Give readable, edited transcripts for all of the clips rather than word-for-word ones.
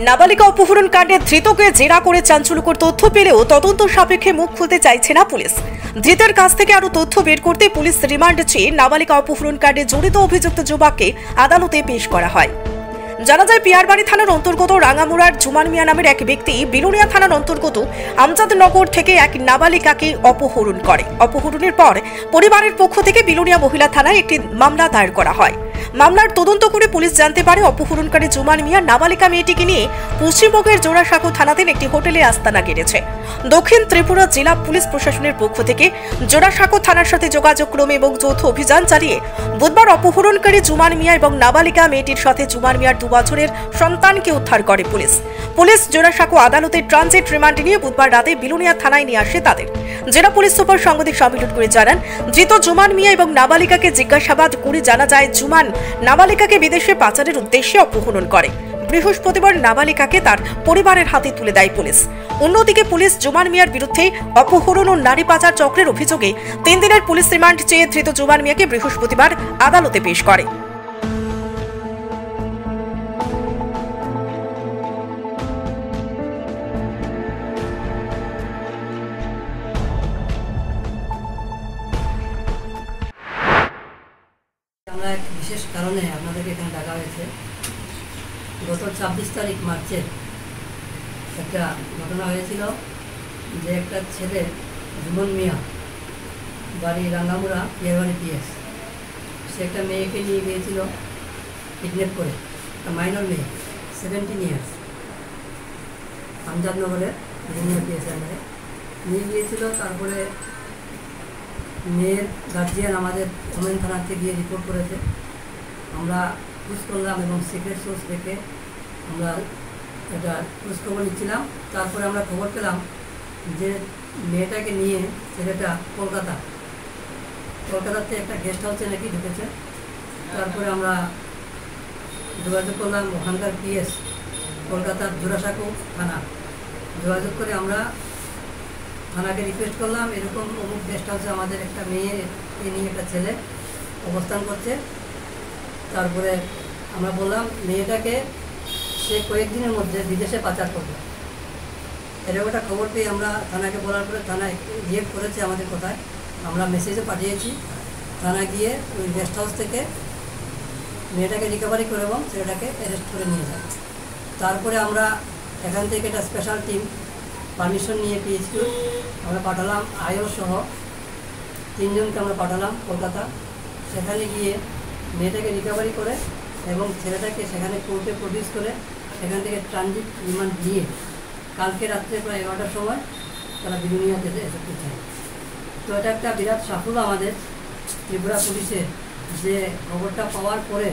নাবালিকা অপহরণ কাণ্ডে ধৃতকে জেরা করে চাঞ্চল্যকর তথ্য পেলেও তদন্ত সাপেক্ষে মুখ খুলতে চাইছে না পুলিশ। ধৃতের কাছ থেকে আরো তথ্য বের করতে পুলিশ রিমান্ড চেয়ে নাবালিকা অপহরণ কাণ্ডে জড়িত অভিযুক্ত যুবককে আদালতে পেশ করা হয়। জানা যায়, পিয়ারবাড়ি থানার অন্তর্গত রাঙ্গামুড়ার জুমান মিয়া নামের এক ব্যক্তি বিলুনিয়া থানার অন্তর্গত আমজাদনগর থেকে এক নাবালিকাকে অপহরণ করে। অপহরণের পর পরিবারের পক্ষ থেকে বিলুনিয়া মহিলা থানায় একটি মামলা দায়ের করা হয়। মামলার তদন্ত করে পুলিশ জানতে পারে অপহরণকারী জুমান মিয়া নাবালিকা মেয়েটিকে নিয়ে পশ্চিমবঙ্গের জোড়াসাঁকো থানাধীন একটি হোটেলে আস্তানা গেড়েছে। দক্ষিণ ত্রিপুরা জেলা পুলিশ প্রশাসনের পক্ষ থেকে জোড়াসাঁকো থানার সাথে যোগাযোগ ক্রমে এবং যৌথ অভিযান চালিয়ে বুধবার অপহরণকারী জুমান মিয়া এবং নাবালিকা মেয়েটির সাথে জুমান মিয়ার 2 বছরের সন্তানকে উদ্ধার করে পুলিশ জোড়াসাঁকো আদালতের ট্রানজিট রিমান্ডে নিয়ে বুধবার রাতে বিলুনিয়া থানায় নিয়ে আসে তাদের। জেলা পুলিশ সুপার সাংবাদিক সম্মেলন করে জানান, ধৃত জুমান মিয়া এবং নাবালিকাকে জিজ্ঞাসাবাদ করে জানা যায় জুমান নাবালিকাকে বিদেশে পাচারের উদ্দেশ্যে অপহরণ করে। বৃহস্পতিবার নাবালিকাকে তার পরিবারের হাতে তুলে দেয় পুলিশ। অন্যদিকে পুলিশ জুমান মিয়ার বিরুদ্ধে অপহরণ ও নারী পাচার চক্রের অভিযোগে 3 দিনের পুলিশ রিমান্ড চেয়ে ধৃত জুমান মিয়াকে বৃহস্পতিবার আদালতে পেশ করে। আমরা এক বিশেষ কারণে আপনাদেরকে এখানে ডাকা হয়েছে। গত 26 তারিখ মার্চের একটা ঘটনা হয়েছিল যে একটা ছেলে জুমন মিয়া, বাড়ি রাঙ্গামুড়া, পিয়ারবাড়ি পিএস, সে একটা মেয়েকে নিয়ে গিয়েছিল কিডন্যাপ করে, একটা মাইনর মেয়ে 17 ইয়ার্স, আমজাদনগরের রাঙ্গামুড়া পিএস নিয়ে গিয়েছিল। তারপরে মেয়ের গার্জিয়ান আমাদের ওমেন থানাতে গিয়ে রিপোর্ট করেছে। আমরা খোঁজ করলাম এবং সিক্রেট সোর্স দেখে আমরা এটা খোঁজখবর নিচ্ছিলাম। তারপরে আমরা খবর পেলাম যে মেয়েটাকে নিয়ে ছেলেটা কলকাতাতে একটা গেস্ট হাউসে নাকি ঢুকেছে। তারপরে আমরা যোগাযোগ করলাম ওখানকার পিএস, কলকাতার জোড়াসাঁকো থানা, যোগাযোগ করে আমরা থানাকে রিকোয়েস্ট করলাম এরকম অমুক গেস্ট হাউসে আমাদের একটা মেয়েকে নিয়ে একটা ছেলে অবস্থান করছে। তারপরে আমরা বললাম মেয়েটাকে সে কয়েকদিনের মধ্যে বিদেশে পাচার করবে। এরকম একটা খবর পেয়ে আমরা থানাকে বলার পরে থানায় রিয়েক্ট করেছে আমাদের কথায়। আমরা মেসেজও পাঠিয়েছি, থানা গিয়ে ওই গেস্ট হাউস থেকে মেয়েটাকে রিকভারি করে এবং ছেলেটাকে অ্যারেস্ট করে নিয়ে যায়। তারপরে আমরা এখান থেকে একটা স্পেশাল টিম পারমিশন নিয়ে পিএইচকিউ আমরা পাঠালাম, আয়ো সহ 3 জনকে আমরা পাঠালাম কলকাতা। সেখানে গিয়ে মেয়েটাকে রিকভারি করে এবং ছেলেটাকে সেখানে কোর্টে প্রডিউস করে সেখান থেকে ট্রানজিট রিমান্ড দিয়ে কালকে রাত্রে প্রায় 11টার সময় তারা বিলুনিয়াতে এসে পৌঁছায়। তো এটা একটা বিরাট সাফল্য আমাদের ত্রিপুরা পুলিশের, যে খবরটা পাওয়ার পরে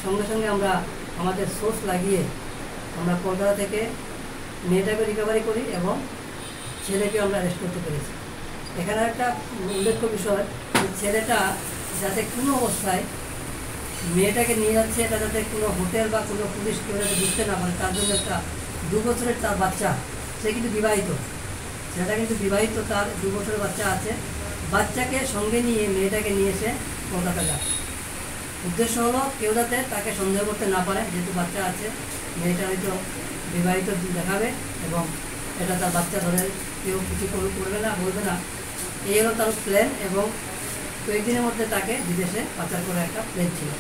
সঙ্গে সঙ্গে আমরা আমাদের সোর্স লাগিয়ে আমরা কলকাতা থেকে মেয়েটাকে রিকভারি করি এবং ছেলেকে আমরা অ্যারেস্ট করতে পেরেছি। এখানে একটা উল্লেখ্য বিষয়, ছেলেটা যাতে কোনো অবস্থায় মেয়েটাকে নিয়ে যাচ্ছে এটা যাতে কোনো হোটেল বা কোনো পুলিশ কেউ যাতে বুঝতে না পারে, তার জন্য একটা 2 বছরের তার বাচ্চা, সে কিন্তু বিবাহিত, ছেলেটা কিন্তু বিবাহিত, তার 2 বছরের বাচ্চা আছে। বাচ্চাকে সঙ্গে নিয়ে মেয়েটাকে নিয়ে এসে কলকাতা যায়। উদ্দেশ্য হলো কেউ যাতে তাকে সন্দেহ করতে না পারে, যেহেতু বাচ্চা আছে, মেয়েটা হয়তো বিবাহিত দেখাবে এবং এটা তার বাচ্চা ধরে কেউ কিছু করবে না, বলবে না। এই হলো তার প্ল্যান এবং কয়েকদিনের মধ্যে তাকে বিদেশে পাচার করার একটা প্ল্যান ছিল।